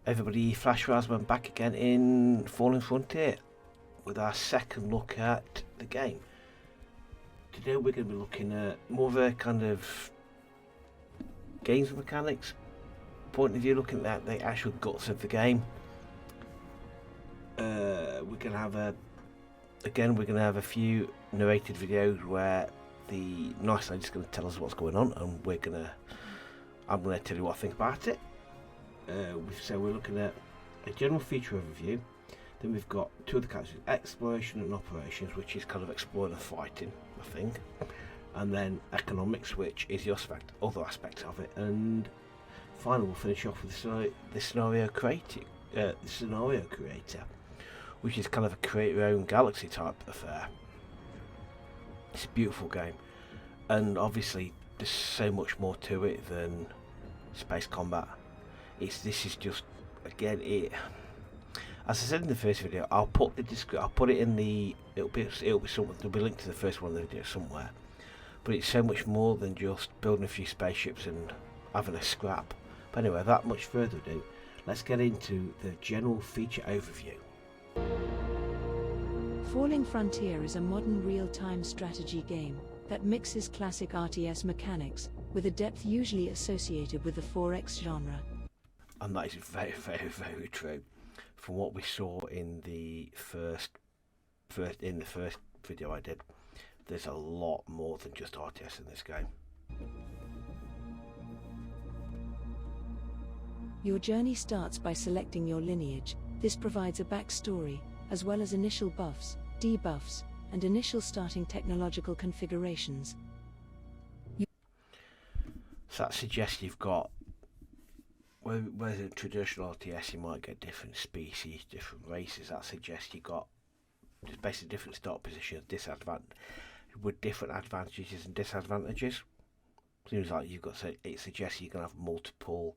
Everybody, Flash Rasman back again in Falling Frontier with our second look at the game. Today we're going to be looking at more of a kind of games mechanics point of view, looking at the actual guts of the game. We're going to have a few narrated videos where the nice lady's going to tell us what's going on, and I'm going to tell you what I think about it. So we're looking at a general feature overview. Then we've got two other categories: exploration and operations, which is kind of exploring and fighting, I think. And then economics, which is the other aspect of it. And finally, we'll finish off with the scenario creator, which is kind of a create your own galaxy type affair. It's a beautiful game, and obviously there's so much more to it than space combat. This is just, again, it. As I said in the first video, I'll put it in the. It'll be somewhere. There'll be a link to the first one of the video somewhere. But it's so much more than just building a few spaceships and having a scrap. But anyway, without much further ado, let's get into the general feature overview. Falling Frontier is a modern real-time strategy game that mixes classic RTS mechanics with a depth usually associated with the 4X genre. And that is very, very, very true. From what we saw in the first video I did, there's a lot more than just RTS in this game. Your journey starts by selecting your lineage. This provides a backstory, as well as initial buffs, debuffs, and initial starting technological configurations. So that suggests you've got, whereas in traditional RTS you might get different species, different races. That suggests you've got just basically different start positions, with different advantages and disadvantages. Seems like it suggests you can have multiple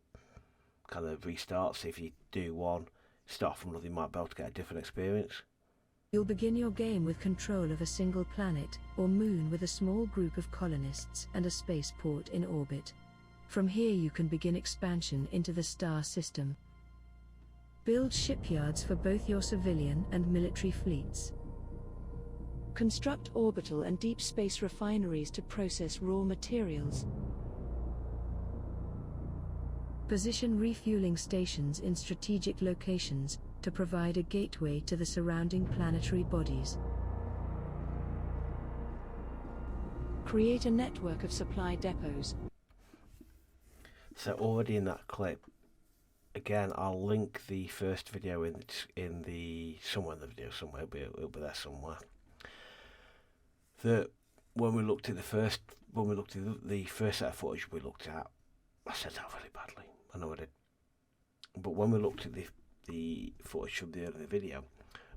kind of restarts. If you do one, start from another, you might be able to get a different experience. You'll begin your game with control of a single planet or moon with a small group of colonists and a spaceport in orbit. From here you can begin expansion into the star system. Build shipyards for both your civilian and military fleets. Construct orbital and deep space refineries to process raw materials. Position refueling stations in strategic locations to provide a gateway to the surrounding planetary bodies. Create a network of supply depots. So already in that clip, again, I'll link the first video somewhere in the video somewhere. It'll be there somewhere. When we looked at the first set of footage we looked at, I said that really badly. I know I did. But when we looked at the footage from the earlier video,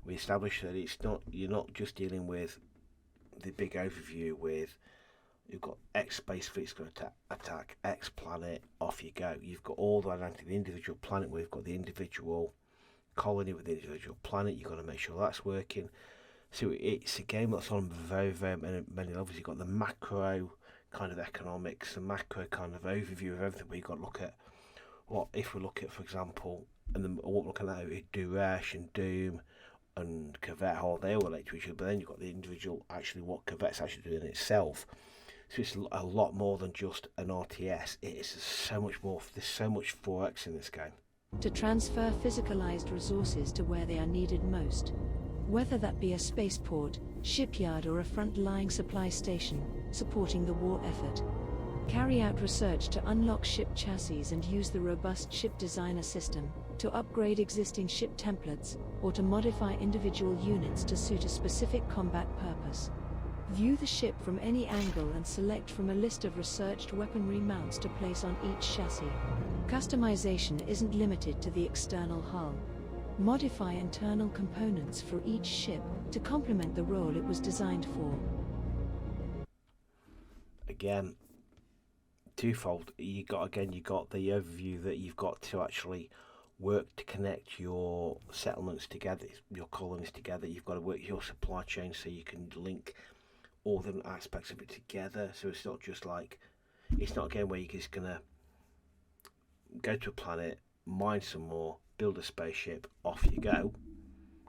we established that you're not just dealing with the big overview with you've got X space fleet's going to attack X planet, off you go. You've got all the identity of the individual planet where you've got the individual colony with the individual planet. You've got to make sure that's working. So it's a game that's on very, very many levels. You've got the macro kind of economics, the macro kind of overview of everything, where you've got to look at if we look at, for example, what we're looking at is Duresh and Doom and Corvette, how they all relate to each other, but then you've got the individual, actually what Corvette's actually doing itself. So it's a lot more than just an RTS. It is so much more. There's so much 4X in this game. To transfer physicalized resources to where they are needed most. Whether that be a spaceport, shipyard or a front-lying supply station, supporting the war effort. Carry out research to unlock ship chassis and use the robust ship designer system to upgrade existing ship templates or to modify individual units to suit a specific combat purpose. View the ship from any angle and select from a list of researched weaponry mounts to place on each chassis. Customization isn't limited to the external hull. Modify internal components for each ship to complement the role it was designed for. Again, twofold. You got the overview that you've got to actually work to connect your settlements together, your colonies together. You've got to work your supply chain so you can link all the aspects of it together. So it's not a game where you're just gonna go to a planet, mine some more, build a spaceship, off you go.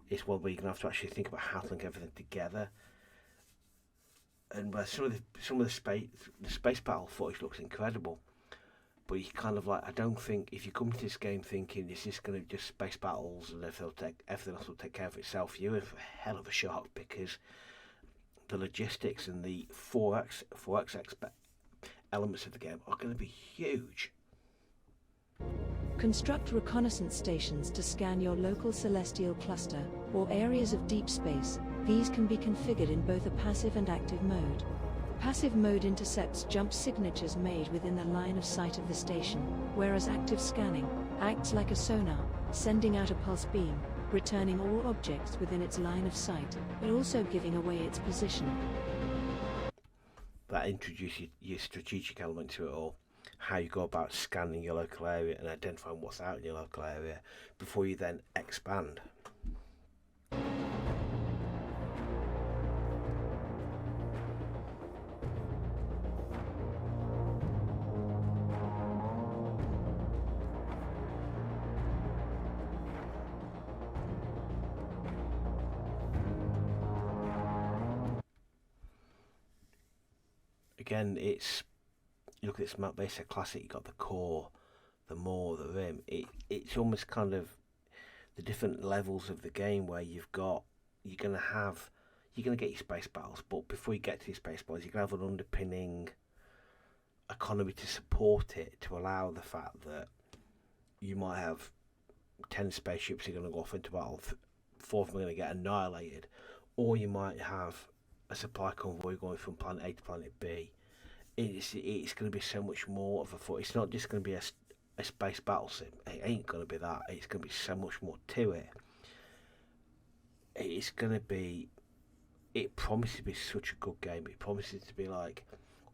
It's one where you're going to have to actually think about how to link everything together. And some of the space battle footage looks incredible, but you kind of like, I don't think if you come to this game thinking it's just going to be just space battles and everything else will take care of itself, you're in for a hell of a shock, because the logistics and the 4x elements of the game are going to be huge. Construct reconnaissance stations to scan your local celestial cluster or areas of deep space. These can be configured in both a passive and active mode. Passive mode intercepts jump signatures made within the line of sight of the station, whereas active scanning acts like a sonar, sending out a pulse beam, returning all objects within its line of sight, but also giving away its position. That introduces your strategic element to it all. How you go about scanning your local area and identifying what's out in your local area before you then expand. Again, it's, you look at this map, basic classic, you've got the core, the maw, the rim. It's almost kind of the different levels of the game where you're going to get your space battles, but before you get to your space battles, you're going to have an underpinning economy to support it, to allow the fact that you might have 10 spaceships are going to go off into battle, 4 of them are going to get annihilated, or you might have a supply convoy going from planet A to planet B. It's going to be so much more of a foot. It's not just going to be a space battle sim. It ain't going to be that. It's going to be so much more to it. It's going to be, it promises to be such a good game. It promises to be like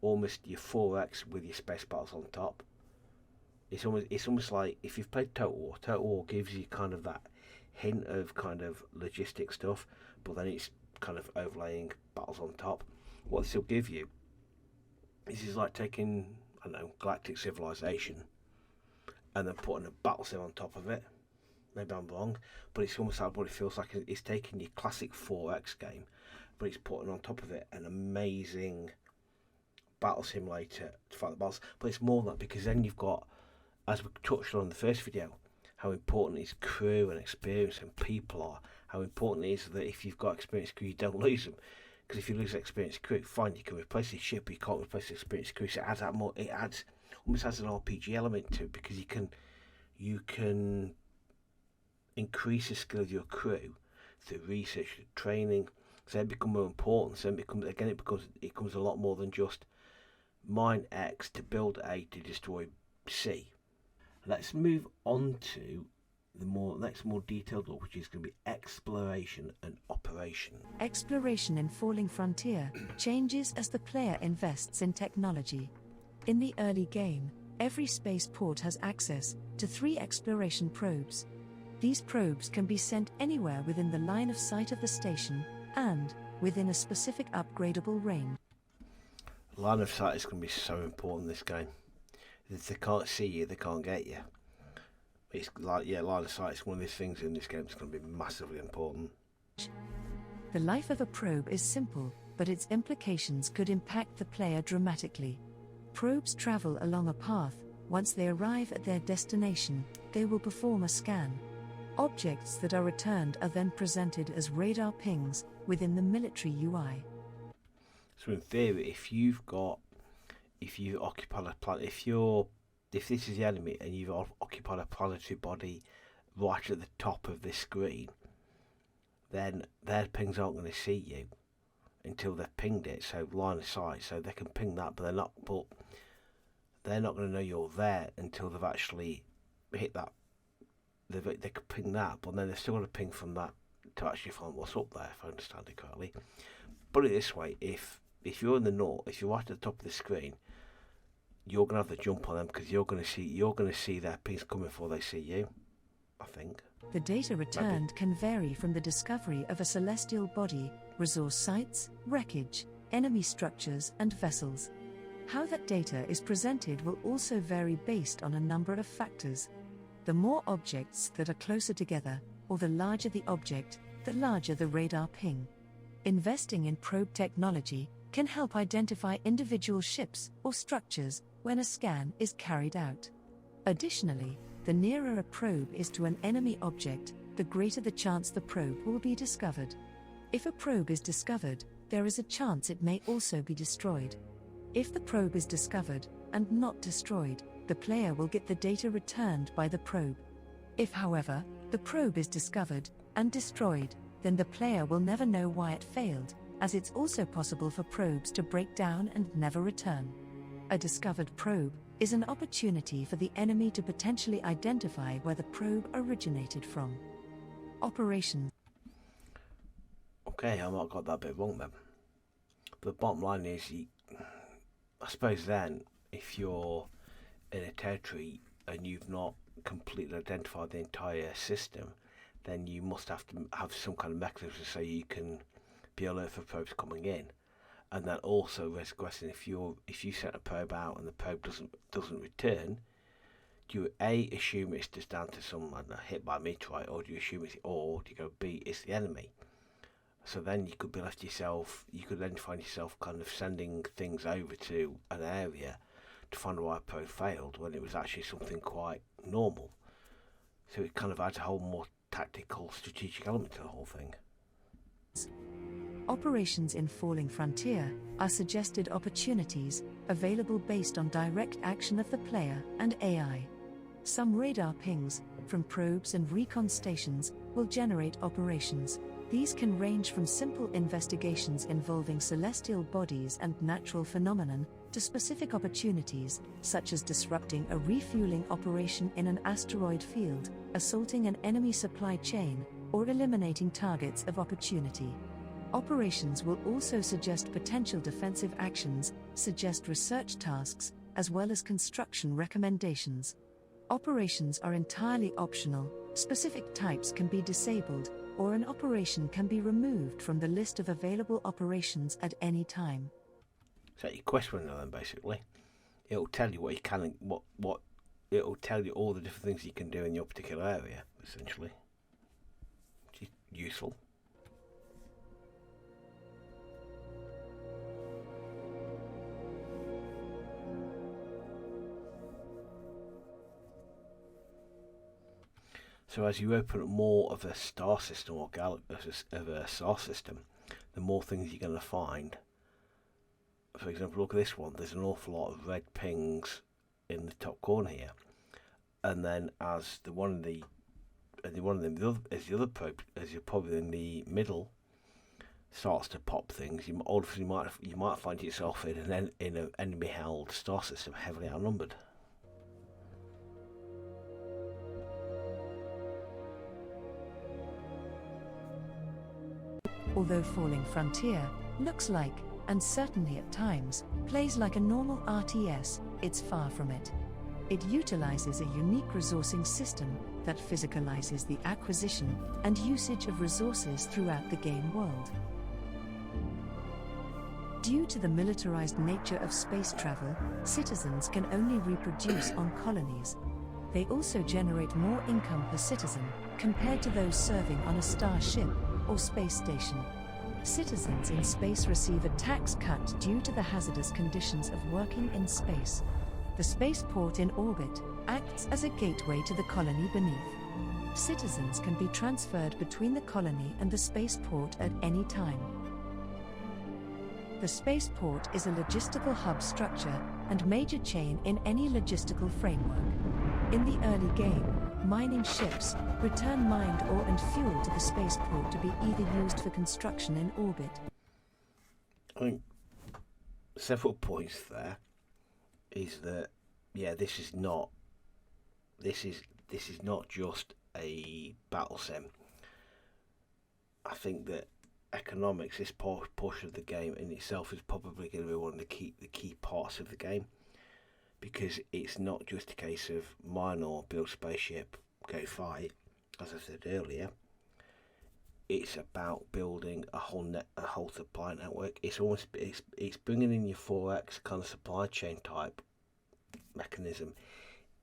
almost your 4X with your space battles on top. It's almost like if you've played Total War gives you kind of that hint of kind of logistic stuff, but then it's kind of overlaying battles on top. What this will give you, this is like taking, I don't know, Galactic Civilization and then putting a battle sim on top of it. Maybe I'm wrong, but it's almost like what it feels like. It's taking your classic 4X game, but it's putting on top of it an amazing battle simulator to fight the battles. But it's more than that, because then you've got, as we touched on in the first video, how important is crew and experience and people are. How important it is that if you've got experienced crew, you don't lose them. Because if you lose experienced crew, fine, you can replace the ship, but you can't replace the experienced crew. So it adds that more. It almost has an RPG element to it, because you can increase the skill of your crew through research and training. So they become more important. So it becomes a lot more than just mine X to build A to destroy C. Let's move on to the next more detailed look, which is going to be exploration and operation. Exploration in Falling Frontier changes as the player invests in technology. In the early game, every spaceport has access to 3 exploration probes. These probes can be sent anywhere within the line of sight of the station and within a specific upgradable range. Line of sight is going to be so important in this game. If they can't see you, they can't get you. It's like, yeah, line of sight is one of these things in this game that's going to be massively important. The life of a probe is simple, but its implications could impact the player dramatically. Probes travel along a path. Once they arrive at their destination, they will perform a scan. Objects that are returned are then presented as radar pings within the military UI. So in theory, if you occupy a planet, if this is the enemy and you've occupied a planetary body right at the top of this screen, then their pings aren't going to see you until they've pinged it. So line of sight, so they can ping that, but they're not going to know you're there until they've actually hit that. They could ping that, but then they're still going to ping from that to actually find what's up there, if I understand it correctly. Put it this way, if you're in the north, if you're right at the top of the screen, you're going to have the jump on them, because you're going to see their pings coming before they see you, I think. The data returned can vary from the discovery of a celestial body, resource sites, wreckage, enemy structures and vessels. How that data is presented will also vary based on a number of factors. The more objects that are closer together, or the larger the object, the larger the radar ping. Investing in probe technology can help identify individual ships or structures when a scan is carried out. Additionally, the nearer a probe is to an enemy object, the greater the chance the probe will be discovered. If a probe is discovered, there is a chance it may also be destroyed. If the probe is discovered and not destroyed, the player will get the data returned by the probe. If, however, the probe is discovered and destroyed, then the player will never know why it failed, as it's also possible for probes to break down and never return. A discovered probe is an opportunity for the enemy to potentially identify where the probe originated from. Operations. Okay, I might have got that a bit wrong then. The bottom line is, I suppose then, if you're in a territory and you've not completely identified the entire system, then you must have to have some kind of mechanism so you can be alert for probes coming in. And then also raise a question, if you send a probe out and the probe doesn't return, do you A, assume it's just down to some, I don't know, hit by a meteorite, or do you assume it's, or do you go B, it's the enemy? So then you could be left yourself, you could then find yourself kind of sending things over to an area to find out why a probe failed when it was actually something quite normal. So it kind of adds a whole more tactical, strategic element to the whole thing. Operations in Falling Frontier are suggested opportunities available based on direct action of the player and AI. Some radar pings from probes and recon stations will generate operations. These can range from simple investigations involving celestial bodies and natural phenomenon to specific opportunities, such as disrupting a refueling operation in an asteroid field, assaulting an enemy supply chain, or eliminating targets of opportunity. Operations will also suggest potential defensive actions, suggest research tasks, as well as construction recommendations. Operations are entirely optional. Specific types can be disabled, or an operation can be removed from the list of available operations at any time. So your quest window then, basically, it'll tell you what you can, what it'll tell you all the different things you can do in your particular area, essentially, which is useful. So as you open up more of a star system or of a star system, the more things you're going to find. For example, look at this one. There's an awful lot of red pings in the top corner here, and then as the other probe, as you're probably in the middle, starts to pop things, you might find yourself in an enemy-held star system heavily outnumbered. Although Falling Frontier looks like, and certainly at times, plays like a normal RTS, it's far from it. It utilizes a unique resourcing system that physicalizes the acquisition and usage of resources throughout the game world. Due to the militarized nature of space travel, citizens can only reproduce on colonies. They also generate more income per citizen compared to those serving on a starship or space station. Citizens in space receive a tax cut due to the hazardous conditions of working in space. The spaceport in orbit acts as a gateway to the colony beneath. Citizens can be transferred between the colony and the spaceport at any time. The spaceport is a logistical hub structure and major chain in any logistical framework. In the early game, mining ships return mined ore and fuel to the spaceport to be either used for construction in orbit. I think several points there is that, yeah, this is not just a battle sim. I think that economics, this portion of the game in itself, is probably going to be one of the key parts of the game, because it's not just a case of mine or build spaceship, go fight. As I said earlier, it's about building a whole supply network. It's bringing in your 4X kind of supply chain type mechanism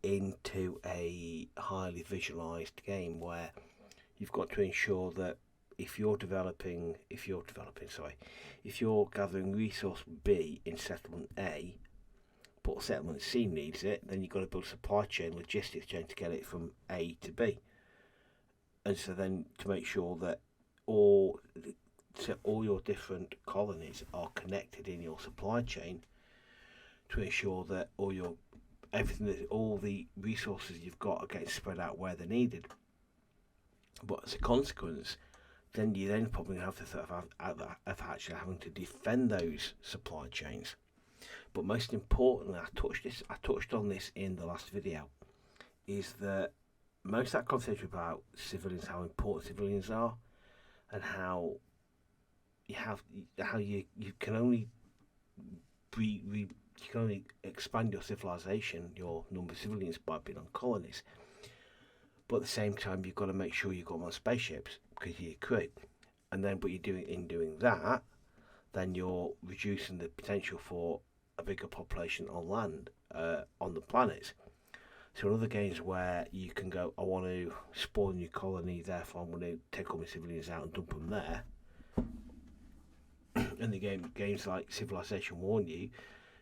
into a highly visualized game where you've got to ensure that if you're gathering resource B in settlement A, but settlement C needs it, then you've got to build a supply chain, logistics chain to get it from A to B. And so then to make sure that all your different colonies are connected in your supply chain to ensure that all the resources you've got are getting spread out where they're needed. But as a consequence, then you probably have to of actually having to defend those supply chains. But most importantly, I touched on this in the last video, is that most of that conversation about civilians, how important civilians are, and how you can only you can only expand your civilization, your number of civilians, by being on colonies. But at the same time, you've got to make sure you've got them on spaceships because you're your crew. And then, but doing that, then you're reducing the potential for a bigger population on land, on the planets. So in other games where you can go, I want to spawn a new colony, therefore I'm going to take all my civilians out and dump them there. And games like Civilization warn you,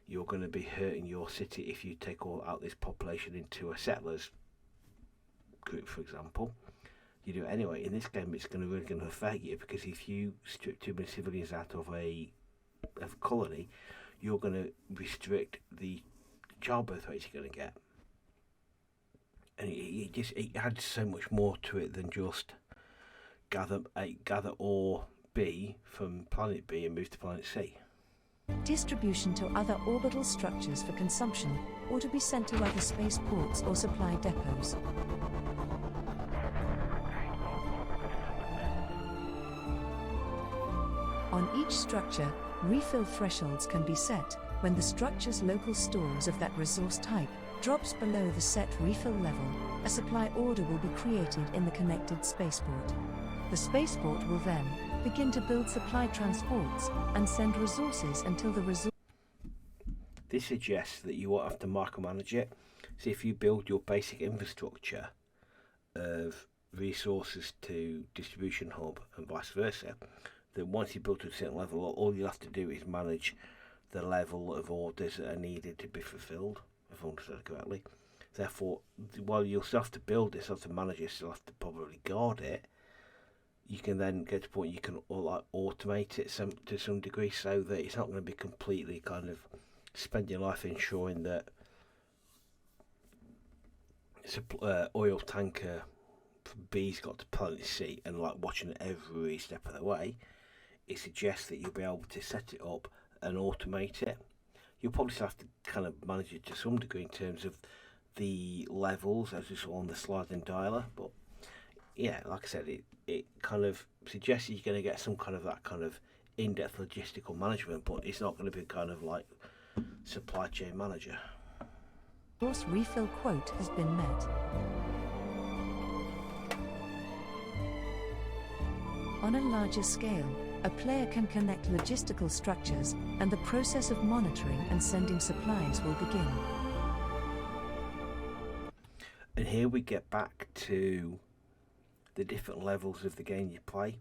you're going to be hurting your city if you take all out this population into a settlers group, for example. You do it anyway. In this game, it's really going to affect you, because if you strip too many civilians out of a colony, you're going to restrict the childbirth rates you're going to get. And it adds so much more to it than just gather ore B from planet B and move to planet C. Distribution to other orbital structures for consumption, or to be sent to other spaceports or supply depots. On each structure, refill thresholds can be set when the structure's local stores of that resource type drops below the set refill level. A supply order will be created in the connected spaceport. The spaceport will then begin to build supply transports and send resources until the resource. This suggests that you won't have to micromanage it. So if you build your basic infrastructure of resources to distribution hub and vice versa, then once you build to a certain level, all you have to do is manage the level of orders that are needed to be fulfilled, if I understand correctly. Therefore, while you'll still have to build it, still have to manage it, still have to probably guard it, you can then get to a point you can automate it to some degree, so that it's not going to be completely kind of spend your life ensuring that oil tanker B's got to planet C and watching it every step of the way. It suggests that you'll be able to set it up and automate it. You'll probably have to kind of manage it to some degree in terms of the levels, as you saw on the sliding dialer. But yeah, like I said, it kind of suggests you're going to get some kind of that kind of in-depth logistical management, but it's not going to be kind of like supply chain manager. Resource refill quote has been met. On a larger scale, a player can connect logistical structures, and the process of monitoring and sending supplies will begin. And here we get back to the different levels of the game you play,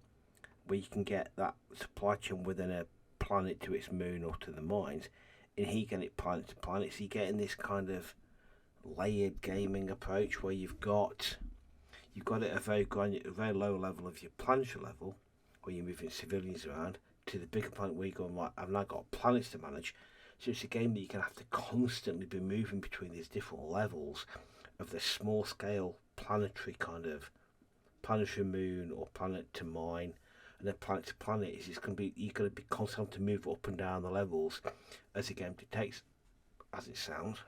where you can get that supply chain within a planet to its moon or to the mines, and here you get it planet to planet. So you're getting this kind of layered gaming approach where you've got it at a very low level of your planetary level, where you're moving civilians around, to the bigger planet where you're going, right, I've now got planets to manage. So it's a game that you're going to have to constantly be moving between these different levels of the small scale planetary moon or planet to mine, and then planet to planet. You're going to be constantly to move up and down the levels as the game dictates, as it sounds.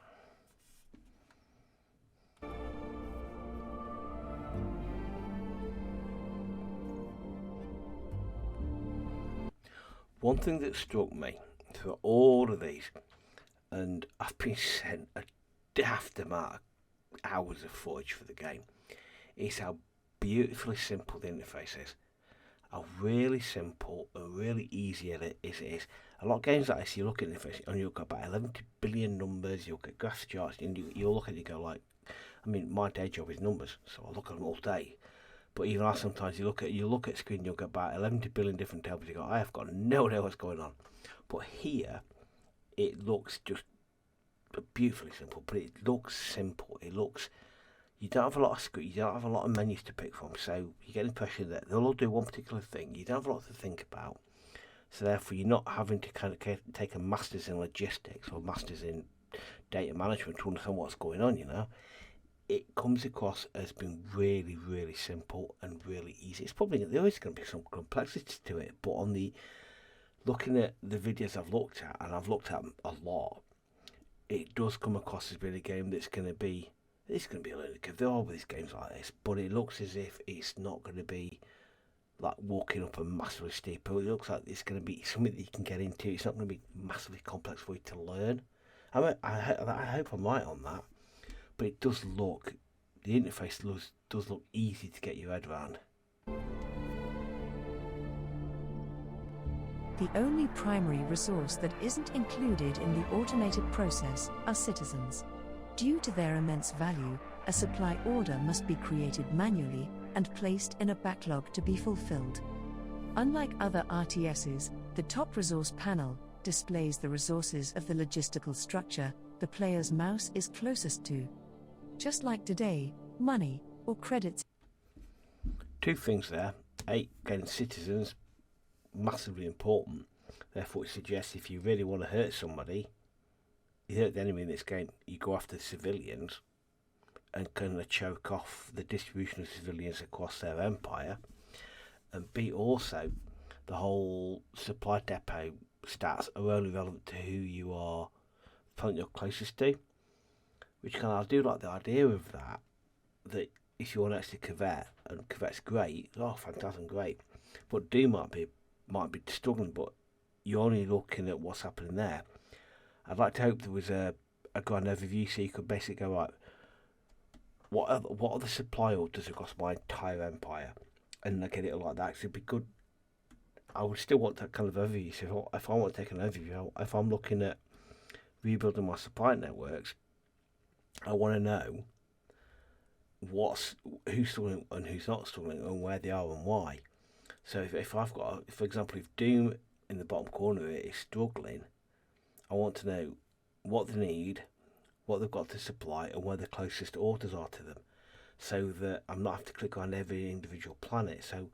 One thing that struck me through all of these, and I've been sent a daft amount of hours of footage for the game, is how beautifully simple the interface is. How really simple and really easy it is. A lot of games like this, you look at the interface and you'll get about 11 billion numbers, you'll get graph charts, and you'll look at it and go like, I mean, my day job is numbers, so I look at them all day. But even I sometimes you look at screen, you'll get about 11 billion different tables. You go, I have got no idea what's going on. But here, it looks just beautifully simple. But it looks simple. It looks. You don't have a lot of screen. You don't have a lot of menus to pick from. So you get the impression that they'll all do one particular thing. You don't have a lot to think about. So therefore, you're not having to kind of take a master's in logistics or master's in data management to understand what's going on. It comes across as being really, really simple and really easy. It's probably there is going to be some complexity to it, but looking at the videos I've looked at, and I've looked at them a lot, it does come across as being a game that's going to be. It's going to be a learning curve. There are always games like this, but it looks as if it's not going to be like walking up a massively steep hill. It looks like it's going to be something that you can get into. It's not going to be massively complex for you to learn. I hope I'm right on that. But it does look, the interface does look easy to get your head around. The only primary resource that isn't included in the automated process are citizens. Due to their immense value, a supply order must be created manually and placed in a backlog to be fulfilled. Unlike other RTSs, the top resource panel displays the resources of the logistical structure the player's mouse is closest to. Just like today, money or credits. Two things there. Getting citizens, massively important. Therefore, it suggests if you really want to hurt somebody, you hurt the enemy in this game, you go after the civilians and kind of choke off the distribution of civilians across their empire. And B, also, the whole supply depot stats are only relevant to who you are, you're closest to. Which I do like the idea of that if you're next to Covette, and Covette's great, fantastic, great. But Doom might be struggling, but you're only looking at what's happening there. I'd like to hope there was a grand overview so you could basically go, right, what are the supply orders across my entire empire? And I get it like that, because it'd be good. I would still want that kind of overview. So if I want to take an overview, if I'm looking at rebuilding my supply networks, I want to know who's struggling and who's not struggling, and where they are and why. So if I've got, for example, if Doom in the bottom corner is struggling, I want to know what they need, what they've got to supply, and where the closest orders are to them, so that I'm not having to click on every individual planet. So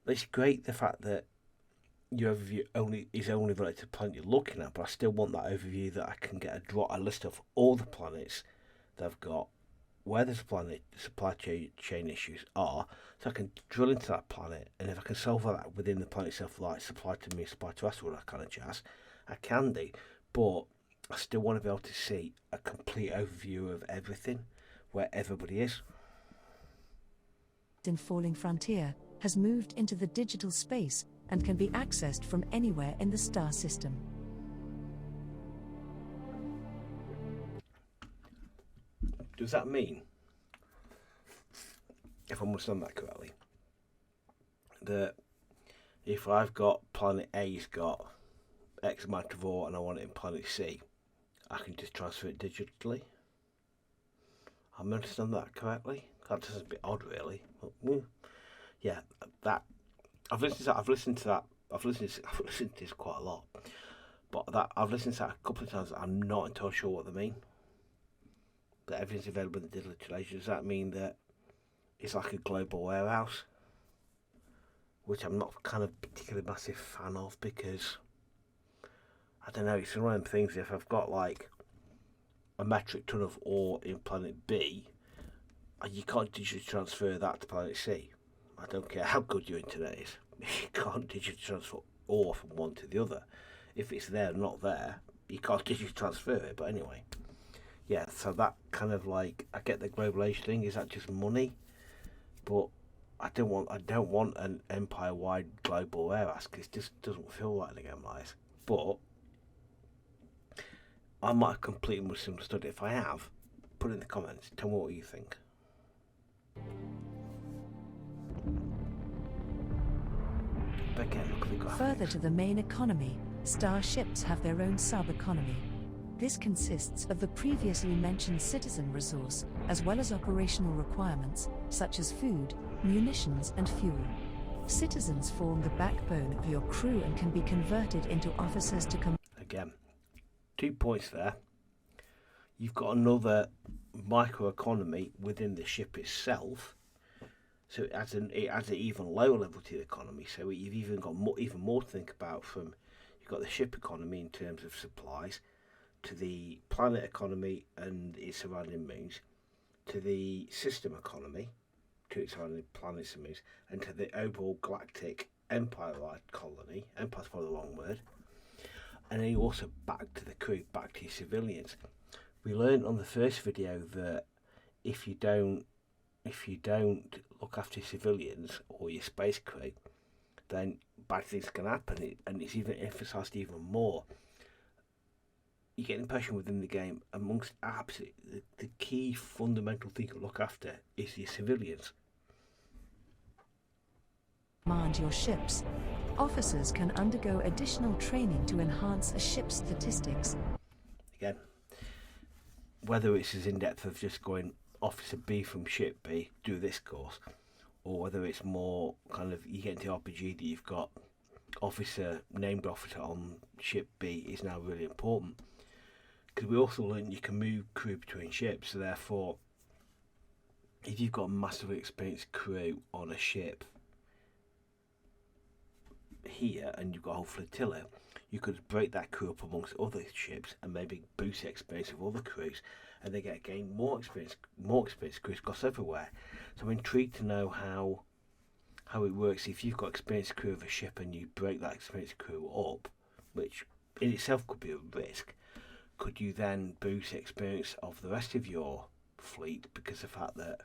it's great the fact that your overview is only related to the planet you're looking at, but I still want that overview that I can get a list of all the planets that I've got, where the supply chain issues are, so I can drill into that planet, and if I can solve that within the planet itself, like supply to me, supply to us, all that kind of jazz, I can do. But I still want to be able to see a complete overview of everything, where everybody is. In Falling Frontier has moved into the digital space and can be accessed from anywhere in the star system. Does that mean, if I understand that correctly, that if I've got planet A's got X amount of ore and I want it in planet C, I can just transfer it digitally? I'm understanding that correctly? That sounds a bit odd, really. But, yeah, that I've listened to this quite a lot, but I've listened to that a couple of times. I'm not entirely sure what they mean. That everything's available in the digital age. Does that mean that it's like a global warehouse? Which I'm not kind of particularly massive fan of, because I don't know, it's one of them things. If I've got like a metric ton of ore in planet B, you can't digitally transfer that to planet C. I don't care how good your internet is. You can't digitally transfer ore from one to the other. If it's there or not there, you can't digitally transfer it. But anyway, yeah, so that kind of like, I get the global age thing. Is that just money? But I don't want an empire-wide global warehouse, because it just doesn't feel like a game like this. But I might have completely misunderstood it. If I have, put it in the comments. Tell me what you think. Further to the main economy, starships have their own sub-economy. This consists of the previously mentioned citizen resource, as well as operational requirements, such as food, munitions and fuel. Citizens form the backbone of your crew and can be converted into officers to Again, 2 points there. You've got another microeconomy within the ship itself, so it adds an even lower level to the economy. So you've even got even more to think about. From you've got the ship economy in terms of supplies, to the planet economy and its surrounding moons, to the system economy, to its surrounding planets and moons, and to the overall galactic empire-wide colony. Empire's probably the wrong word. And then you also back to the crew, back to your civilians. We learned on the first video that if you don't look after your civilians or your space crew, then bad things can happen, and it's even emphasised even more. You get an impression within the game, amongst absolutely the key fundamental thing to look after is your civilians. Command your ships. Officers can undergo additional training to enhance a ship's statistics. Again, whether it's as in-depth of just going Officer B from Ship B, do this course, or whether it's more kind of, you get into RPG that you've got named officer on Ship B is now really important. Because we also learned you can move crew between ships, so therefore, if you've got a massively experienced crew on a ship here and you've got a whole flotilla, you could break that crew up amongst other ships and maybe boost the experience of other crews, and they gain more experienced crews across everywhere. So I'm intrigued to know how it works if you've got experienced crew of a ship and you break that experienced crew up, which in itself could be a risk. Could you then boost the experience of the rest of your fleet because of the fact that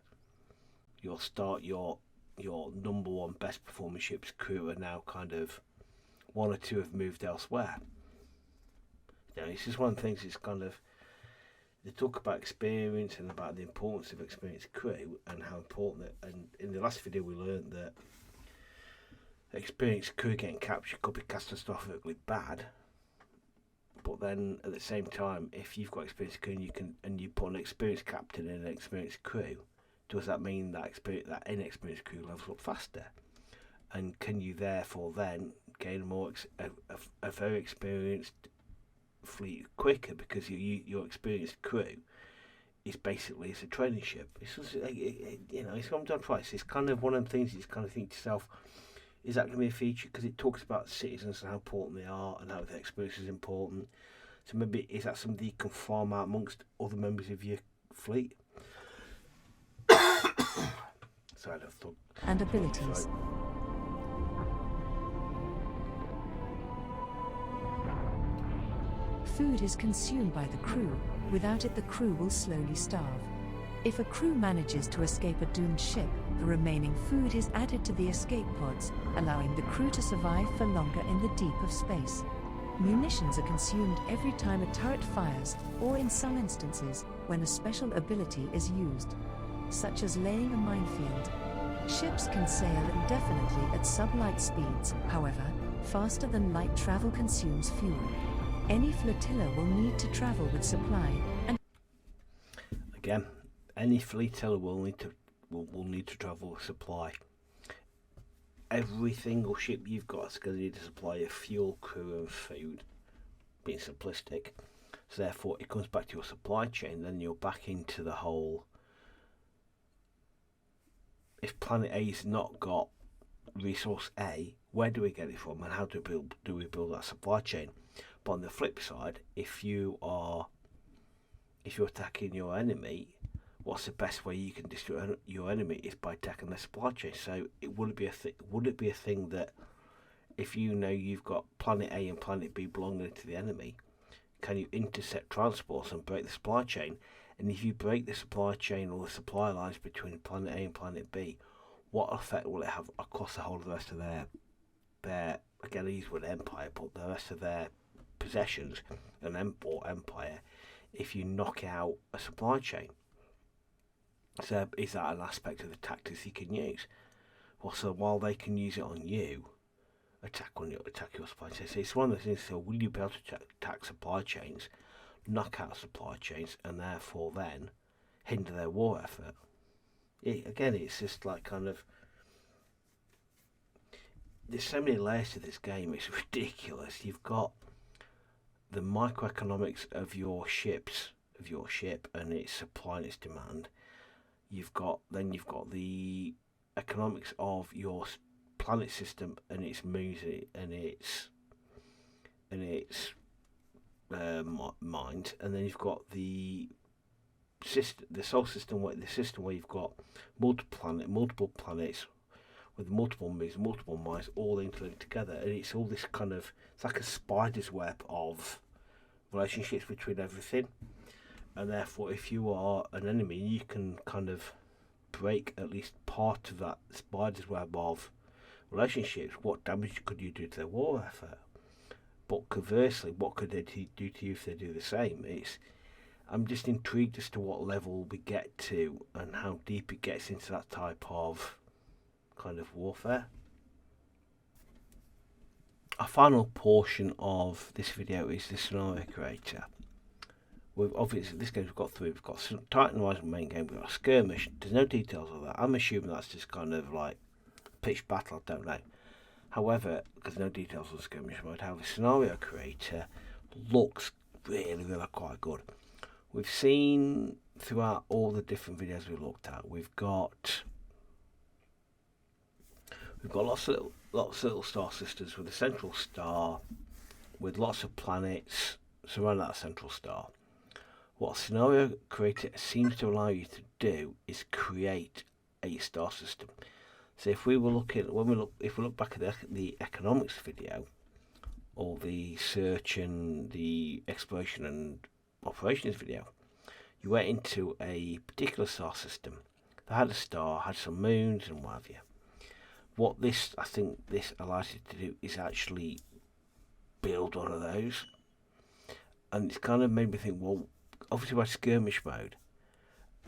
your number one best performing ship's crew are now kind of one or two have moved elsewhere? You know, it's just one of the things. It's kind of, they talk about experience and about the importance of experienced crew and how important it. And in the last video, we learned that experienced crew getting captured could be catastrophically bad. But then at the same time, if you've got experienced crew and you put an experienced captain in an experienced crew, does that mean that inexperienced crew levels up faster? And can you therefore then gain a very experienced fleet quicker because your experienced crew is basically a training ship? It's just, it's come down twice. It's kind of one of the things you kind of think to yourself, is that going to be a feature? Because it talks about citizens and how important they are and how their experience is important. So maybe is that something you can farm out amongst other members of your fleet? Sorry, I thought. And abilities. Sorry. Food is consumed by the crew. Without it, the crew will slowly starve. If a crew manages to escape a doomed ship, the remaining food is added to the escape pods, allowing the crew to survive for longer in the deep of space. Munitions are consumed every time a turret fires, or in some instances, when a special ability is used, such as laying a minefield. Ships can sail indefinitely at sublight speeds, however, faster than light travel consumes fuel. Any flotilla will need to travel with supply, and again, any flotilla will need to travel with supply. Every single ship you've got is going to need a supply of fuel, crew and food, being simplistic. So therefore it comes back to your supply chain. Then you're back into the whole, if planet A's not got resource A, where do we get it from and how do we build that supply chain? But on the flip side, if you're attacking your enemy, what's the best way you can destroy your enemy is by attacking the supply chain. So would it be a thing that if you know you've got planet A and planet B belonging to the enemy, can you intercept transports and break the supply chain? And if you break the supply chain or the supply lines between planet A and planet B, what effect will it have across the whole of the rest of their again I use the word empire, but the rest of their possessions and empire if you knock out a supply chain? So is that an aspect of the tactics you can use? Well, so while they can use it on you, attack your supply chain. So it's one of the things. So will you be able to attack supply chains, knock out supply chains, and therefore then hinder their war effort. Again, it's just like kind of, there's so many layers to this game, it's ridiculous. You've got the microeconomics of your ship and its supply and its demand. You've got the economics of your planet system and its moons and its mind, and then you've got the solar system, the system where you've got multiple planets with multiple moons, multiple minds, all interlinked together, and it's all this kind of, it's like a spider's web of relationships between everything. And therefore, if you are an enemy, you can kind of break at least part of that spider's web of relationships. What damage could you do to their war effort? But conversely, what could they do to you if they do the same? I'm just intrigued as to what level we get to and how deep it gets into that type of kind of warfare. Our final portion of this video is the scenario creator. Obviously, this game we've got three. We've got Titan Rising main game. We've got a skirmish. There's no details of that. I'm assuming that's just kind of like pitched battle. I don't know. However, there's no details on skirmish mode. However, scenario creator looks really quite good. We've seen throughout all the different videos we looked at, we've got lots of little star systems with a central star with lots of planets surrounding that central star. What scenario creator seems to allow you to do is create a star system. So if we look back at the economics video, or the search and the exploration and operations video, you went into a particular star system that had a star, had some moons and what have you. What I think this allows you to do is actually build one of those. And it's kind of made me think, well, obviously we're skirmish mode,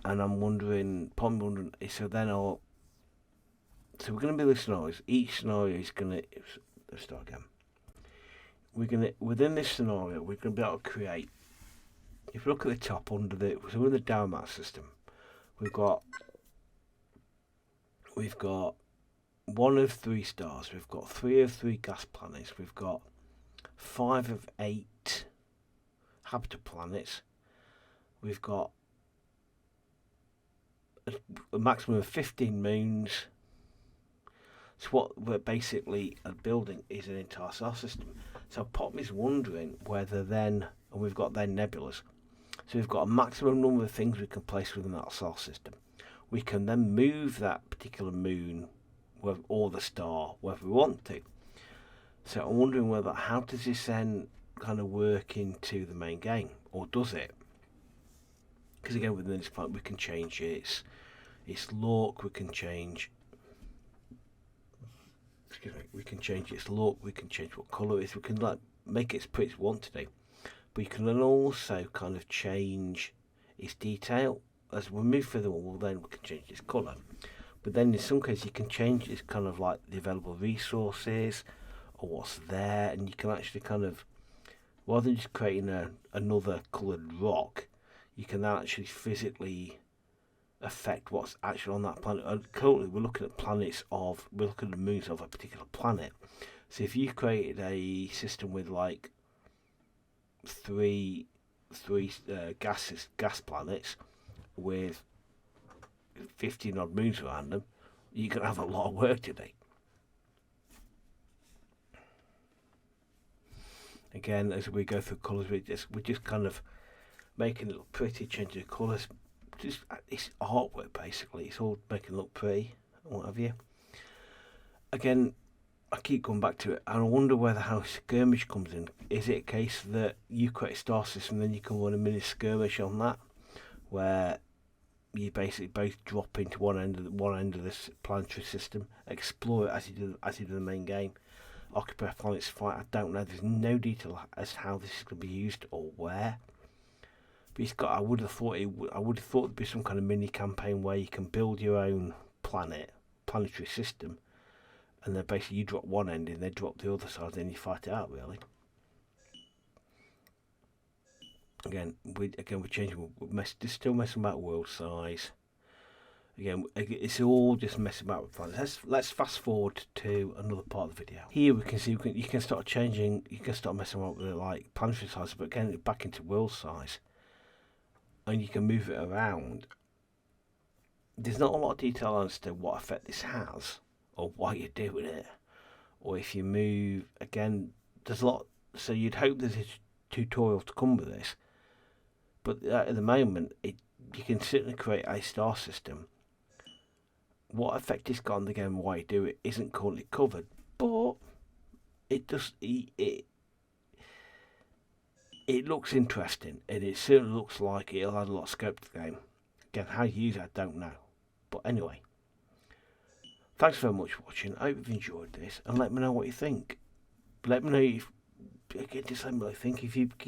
and I'm wondering, so we're going to build the scenarios. Each scenario is going to, let's start again. Within this scenario, we're going to be able to create, if you look at the top, so we're in the down map system, we've got 1 of 3 stars, we've got 3 of 3 gas planets, we've got 5 of 8 habitable planets, we've got a maximum of 15 moons. So what we're basically building is an entire star system. So Pop is wondering whether then, and we've got then nebulas. So we've got a maximum number of things we can place within that star system. We can then move that particular moon or the star wherever we want to. So I'm wondering how does this then kind of work into the main game, or does it? Because again, within this planet we can change its look, we can change its look, we can change what colour it is, we can like make it as pretty as we want to do. But you can then also kind of change its detail. As we move further on, then we can change its colour. But then in some cases you can change its kind of like the available resources or what's there, and you can actually kind of, rather than just creating another coloured rock, you can then actually physically affect what's actually on that planet. Currently we're looking at the moons of a particular planet. So if you created a system with like three gas planets with 15 odd moons around them, you can have a lot of work to do. Again, as we go through colours, we're just kind of making it look pretty, changing the colours. Just it's artwork basically. It's all making it look pretty and what have you. Again, I keep going back to it, and I wonder whether how skirmish comes in. Is it a case that you create a star system, then you can run a mini skirmish on that, where you basically both drop into one end of this planetary system, explore it as you do the main game, occupy planets, fight. I don't know. There's no detail as to how this is going to be used or where. But I would have thought there'd be some kind of mini campaign where you can build your own planetary system, and then basically you drop one end and they drop the other side, then you fight it out really. Again, we're changing. Just still messing about world size. Again, it's all just messing about with planets. Let's fast forward to another part of the video. Here we can see you can start changing. You can start messing around with like planetary size, but again back into world size, and you can move it around. There's not a lot of detail as to what effect this has, or why you're doing it, or if you move. Again, there's a lot. So you'd hope there's a tutorial to come with this, but at the moment, you can certainly create a star system. What effect it's got on the game and why you do it isn't currently covered, but it does. It looks interesting, and it certainly looks like it'll add a lot of scope to the game. Again, how you use it, I don't know. But anyway, thanks very much for watching. I hope you've enjoyed this, and let me know what you think. Let me know if just let me know what you think. If you've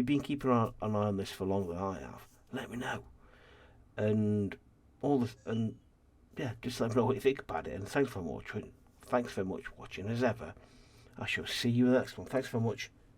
been keeping an eye on this for longer than I have, let me know. And yeah, just let me know what you think about it. And thanks very much for watching. As ever, I shall see you in the next one. Thanks very much.